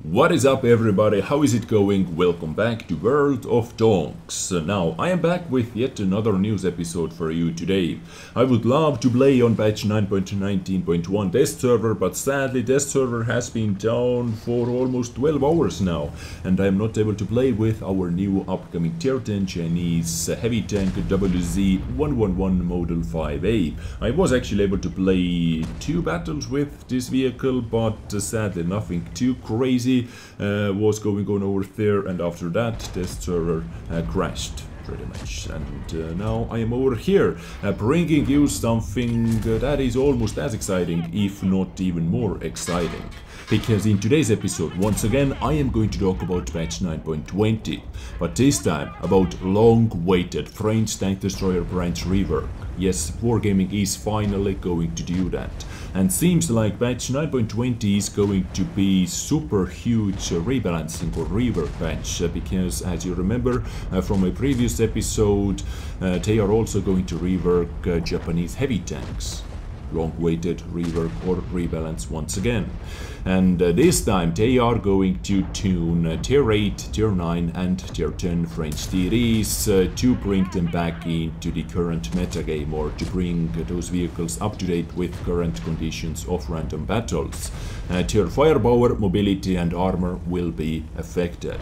What is up everybody, how is it going? Welcome back to World of Tanks. Now, I am back with yet another news episode for you today. I would love to play on patch 9.19.1 test server, but sadly test server has been down for almost 12 hours now, and I am not able to play with our new upcoming tier 10 Chinese heavy tank WZ-111 Model 5A. I was actually able to play 2 battles with this vehicle, but sadly nothing too crazy was going on over there, and after that test server crashed pretty much, and now I am over here bringing you something that is almost as exciting, if not even more exciting. Because in today's episode, once again, I am going to talk about patch 9.20, but this time about long-awaited French tank destroyer branch rework. Yes, Wargaming is finally going to do that, and seems like patch 9.20 is going to be super huge rebalancing or rework patch, because as you remember from a previous episode, they are also going to rework Japanese heavy tanks. Long-awaited rework or rebalance once again, and this time they are going to tune tier 8, tier 9 and tier 10 French TDs to bring them back into the current metagame, or to bring those vehicles up to date with current conditions of random battles. Tier firepower, mobility and armor will be affected.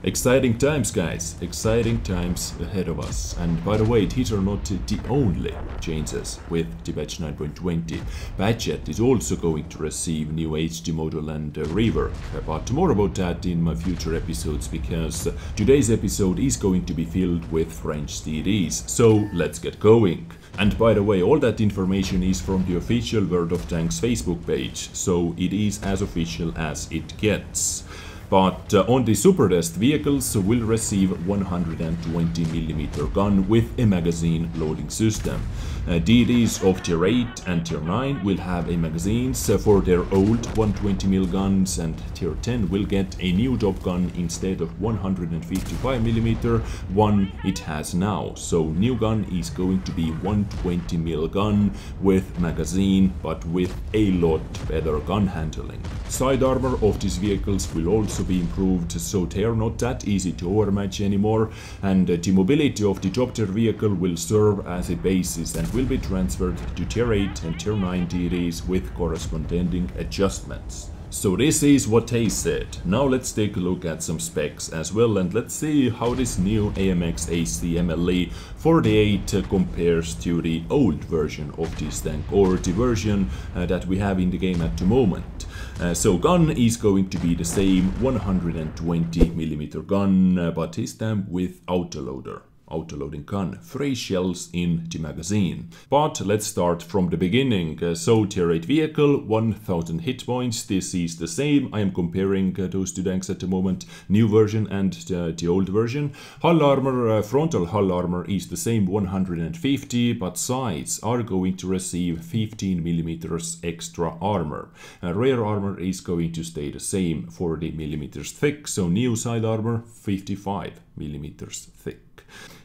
Exciting times, guys, exciting times ahead of us. And by the way, these are not the only changes with the patch 9.20. Badget is also going to receive new HD model and rework, but more about that in my future episodes, because today's episode is going to be filled with French TDs. So let's get going. And by the way, all that information is from the official World of Tanks Facebook page, so it is as official as it gets. But on the super test, vehicles will receive 120mm gun with a magazine loading system. DDs of tier 8 and tier 9 will have a magazines for their old 120mm guns, and tier 10 will get a new top gun instead of 155mm one it has now. So new gun is going to be 120mm gun with magazine, but with a lot better gun handling. Side armor of these vehicles will also be improved, so they are not that easy to overmatch anymore, and the mobility of the top tier vehicle will serve as a basis and will be transferred to tier 8 and tier 9 TDs with corresponding adjustments. So this is what they said. Now let's take a look at some specs as well, and let's see how this new AMX ACMLE 48 compares to the old version of this tank, or the version that we have in the game at the moment. So gun is going to be the same 120mm gun, but this time with autoloader. Autoloading gun, 3 shells in the magazine. But let's start from the beginning. So tier 8 vehicle, 1000 hit points, this is the same. I am comparing those two tanks at the moment, new version and the old version. Hull armor, frontal hull armor is the same, 150, but sides are going to receive 15mm extra armor. Rear armor is going to stay the same, 40mm thick, so new side armor 55mm thick.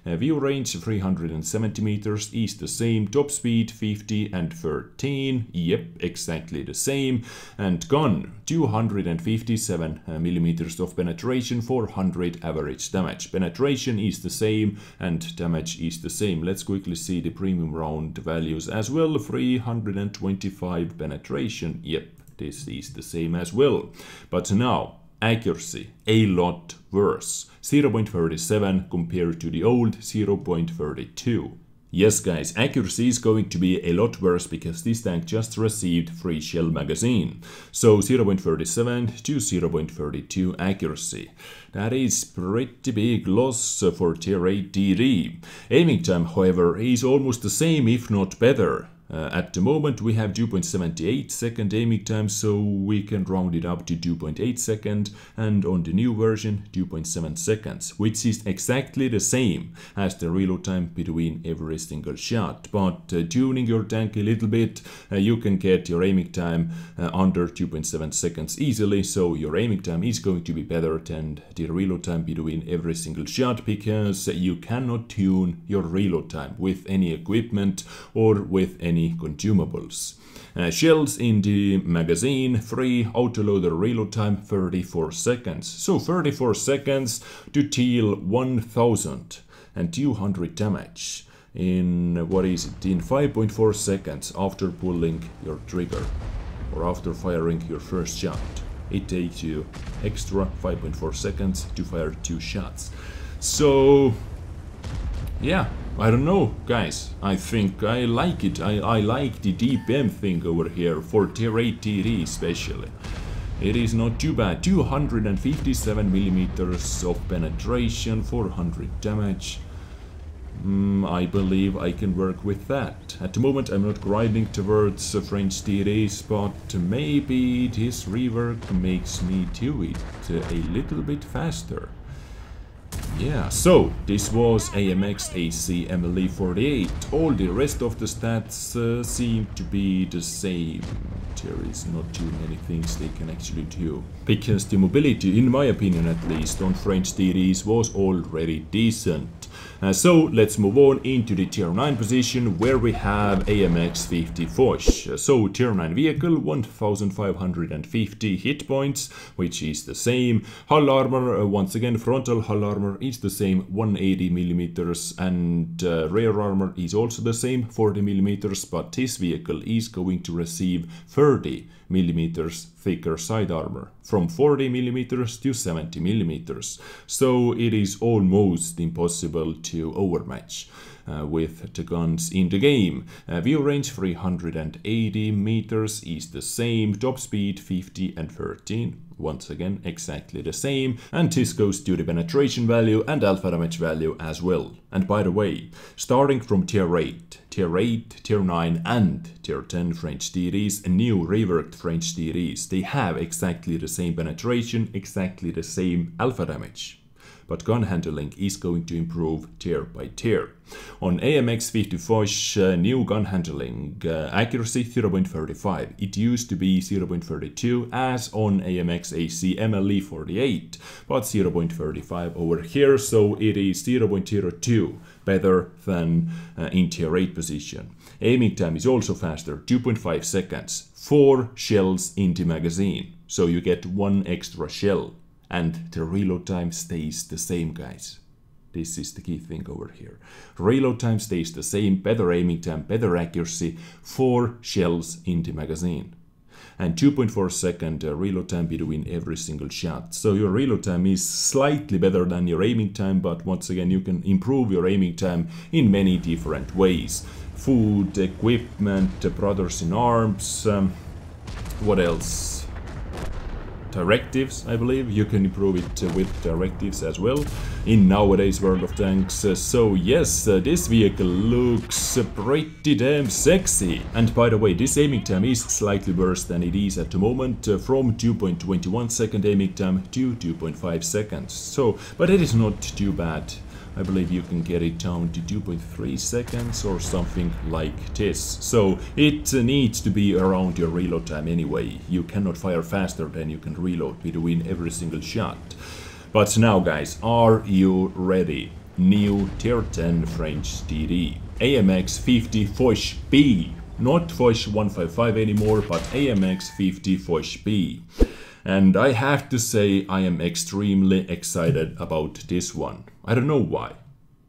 View range 370 meters is the same, top speed 50 and 13, yep, exactly the same, and gun 257 millimeters of penetration, 400 average damage. Penetration is the same and damage is the same. Let's quickly see the premium round values as well. 325 penetration, yep, this is the same as well. But now accuracy, a lot worse. 0.37 compared to the old 0.32. Yes guys, accuracy is going to be a lot worse because this tank just received 3 shell magazine. So 0.37 to 0.32 accuracy. That is pretty big loss for tier 8 DD. Aiming time, however, is almost the same, if not better. At the moment we have 2.78 second aiming time, so we can round it up to 2.8 second, and on the new version 2.7 seconds, which is exactly the same as the reload time between every single shot. But tuning your tank a little bit, you can get your aiming time under 2.7 seconds easily, so your aiming time is going to be better than the reload time between every single shot, because you cannot tune your reload time with any equipment or with any many consumables. Shells in the magazine, free autoloader reload time 34 seconds. So 34 seconds to deal 1200 damage in, what is it, in 5.4 seconds after pulling your trigger or after firing your first shot. It takes you extra 5.4 seconds to fire 2 shots. So yeah, I don't know, guys. I think I like it. I like the DPM thing over here for tier 8 TD especially. It is not too bad. 257 millimeters of penetration, 400 damage. I believe I can work with that. At the moment I'm not grinding towards French TDs, but maybe this rework makes me do it a little bit faster. Yeah, so this was AMX AC MLE48. All the rest of the stats seem to be the same. There is not too many things they can actually do. Because the mobility, in my opinion at least, on French TDs was already decent. So let's move on into the tier 9 position where we have AMX 50 Foch. So tier 9 vehicle, 1550 hit points, which is the same. Hull armor, once again frontal hull armor is the same, 180 millimeters, and rear armor is also the same, 40 millimeters, but this vehicle is going to receive 30 millimeters thicker side armor, from 40 millimeters to 70 millimeters. So it is almost impossible to overmatch with the guns in the game. View range 380 meters is the same, top speed 50 and 13. Once again, exactly the same, and this goes to the penetration value and alpha damage value as well. And by the way, starting from tier 8, tier 9 and tier 10 French TDs, new reworked French TDs, they have exactly the same penetration, exactly the same alpha damage. But gun handling is going to improve tier by tier. On AMX 50 Foch, new gun handling, accuracy 0.35. It used to be 0.32 as on AMX AC MLE48, but 0.35 over here, so it is 0.02 better than in tier 8 position. Aiming time is also faster, 2.5 seconds, 4 shells in the magazine, so you get 1 extra shell. And the reload time stays the same, guys. This is the key thing over here. Reload time stays the same, better aiming time, better accuracy, 4 shells in the magazine. And 2.4 second reload time between every single shot. So your reload time is slightly better than your aiming time, but once again you can improve your aiming time in many different ways. Food, equipment, brothers in arms, what else? Directives, I believe. You can improve it with directives as well in nowadays World of Tanks. So yes, this vehicle looks pretty damn sexy. And by the way, this aiming time is slightly worse than it is at the moment, from 2.21 second aiming time to 2.5 seconds. So, but it is not too bad. I believe you can get it down to 2.3 seconds or something like this. So it needs to be around your reload time anyway. You cannot fire faster than you can reload between every single shot. But now guys, are you ready? New tier 10 French TD. AMX 50 Foch B. Not Foch 155 anymore, but AMX 50 Foch B. And I have to say I am extremely excited about this one. I don't know why.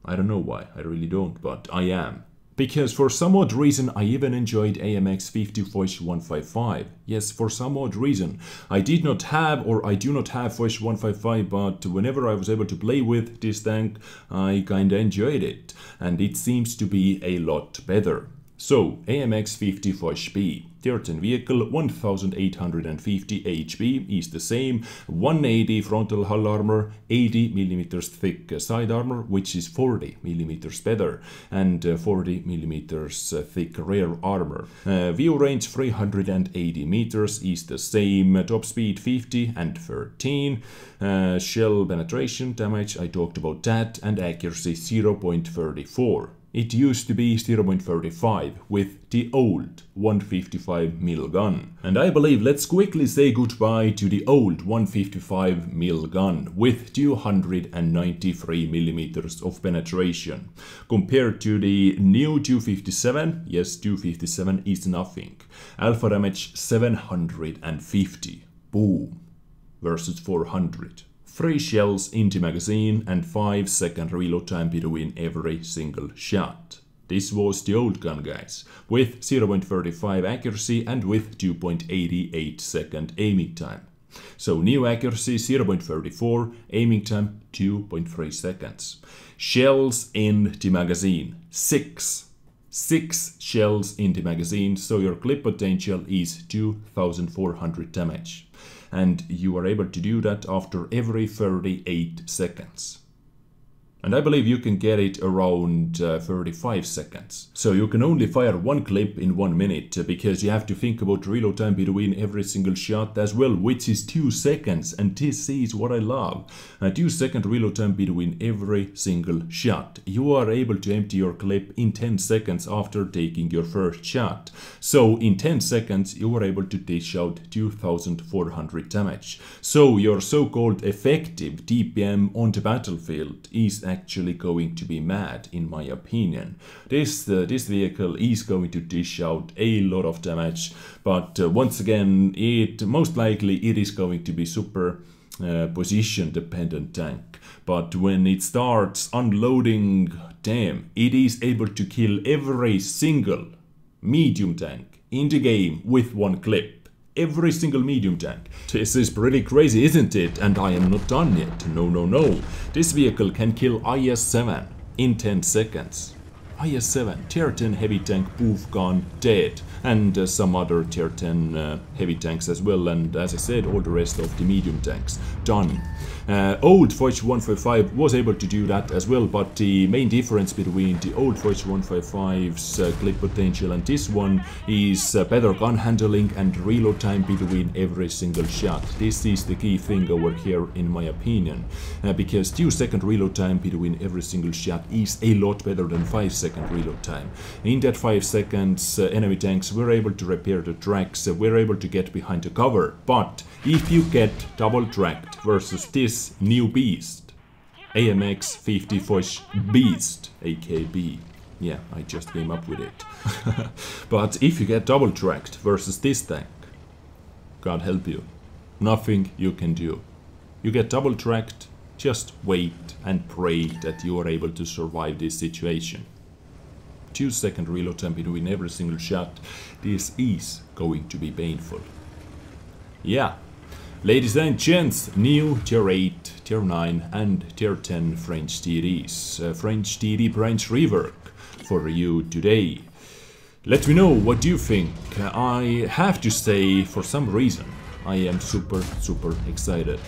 I really don't, but I am. Because for some odd reason I even enjoyed AMX 50 Foch 155. Yes, for some odd reason. I did not have, or I do not have Foch 155, but whenever I was able to play with this tank, I kinda enjoyed it. And it seems to be a lot better. So, AMX 50 Foch B. Tier 10 vehicle, 1850 HP is the same, 180 frontal hull armor, 80 millimeters thick side armor, which is 40 millimeters better, and 40 millimeters thick rear armor. View range 380 meters is the same, top speed 50 and 13, shell penetration damage, I talked about that, and accuracy 0.34. It used to be 0.35 with the old 155mm gun. And I believe let's quickly say goodbye to the old 155mm gun with 293mm of penetration. Compared to the new 257, yes, 257 is nothing. Alpha damage 750. Boom. Versus 400. 3 shells into magazine and 5-second reload time between every single shot. This was the old gun, guys, with 0.35 accuracy and with 2.88 second aiming time. So new accuracy 0.34, aiming time 2.3 seconds. Shells in the magazine 6 shells in the magazine, so your clip potential is 2400 damage. And you are able to do that after every 38 seconds. And I believe you can get it around 35 seconds. So you can only fire one clip in 1 minute because you have to think about reload time between every single shot as well, which is 2 seconds. And this is what I love. A 2-second reload time between every single shot. You are able to empty your clip in 10 seconds after taking your first shot. So in 10 seconds you are able to dish out 2400 damage. So your so-called effective DPM on the battlefield is actually going to be mad, in my opinion. This vehicle is going to dish out a lot of damage, but once again, most likely it is going to be super position dependent tank. But when it starts unloading, damn, it is able to kill every single medium tank in the game with one clip. Every single medium tank. This is pretty crazy, isn't it? And I am not done yet. No. This vehicle can kill IS-7 in 10 seconds. IS-7, tier 10 heavy tank, poof, gone, dead. And some other tier 10 heavy tanks as well. And as I said, all the rest of the medium tanks, done. Old Foch 155 was able to do that as well, but the main difference between the old Foch 155's clip potential and this one is better gun handling and reload time between every single shot. This is the key thing over here, in my opinion, because 2-second reload time between every single shot is a lot better than 5-second reload time. In that 5 seconds, enemy tanks were able to repair the tracks, were able to get behind the cover, but if you get double tracked versus this new beast, AMX 50 Foch Beast, AKB. Yeah, I just came up with it. But if you get double tracked versus this tank, God help you, nothing you can do. You get double tracked, just wait and pray that you are able to survive this situation. 2-second reload time between every single shot. This is going to be painful. Yeah. Ladies and gents, new tier 8, tier 9 and tier 10 French TDs. French TD branch rework for you today. Let me know what you think. I have to say, for some reason, I am super excited.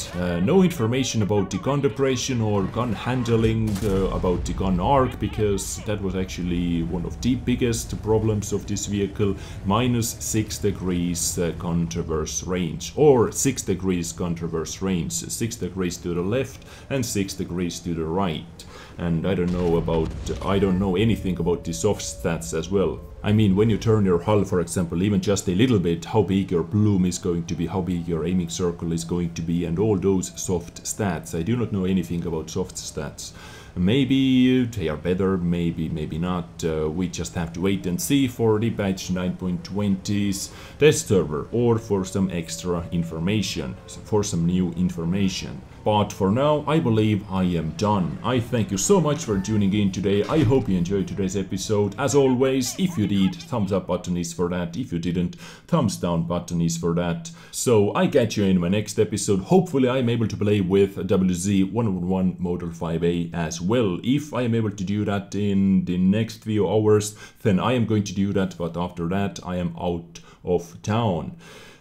No information about the gun depression or gun handling, about the gun arc, because that was actually one of the biggest problems of this vehicle. Minus 6 degrees gun traverse range, or 6 degrees gun traverse range, 6 degrees to the left and 6 degrees to the right. And I don't know anything about the soft stats as well. I mean, when you turn your hull, for example, even just a little bit, how big your plume is going to be, how big your aiming circle is going to be, and all those soft stats. I do not know anything about soft stats. Maybe they are better, maybe not. We just have to wait and see for the patch 9.20's test server, or for some extra information, for some new information. But for now, I believe I am done. I thank you so much for tuning in today. I hope you enjoyed today's episode. As always, if you did, thumbs up button is for that. If you didn't, thumbs down button is for that. So I catch you in my next episode. Hopefully I'm able to play with WZ-111 Model 5A as well. If I am able to do that in the next few hours, then I am going to do that. But after that, I am out of town.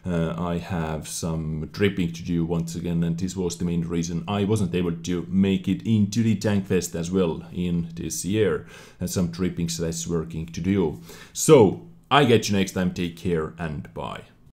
I have some tripping to do once again, and this was the main reason I wasn't able to make it into the Tank Fest as well in this year. And some tripping / working to do. So I get you next time. Take care and bye.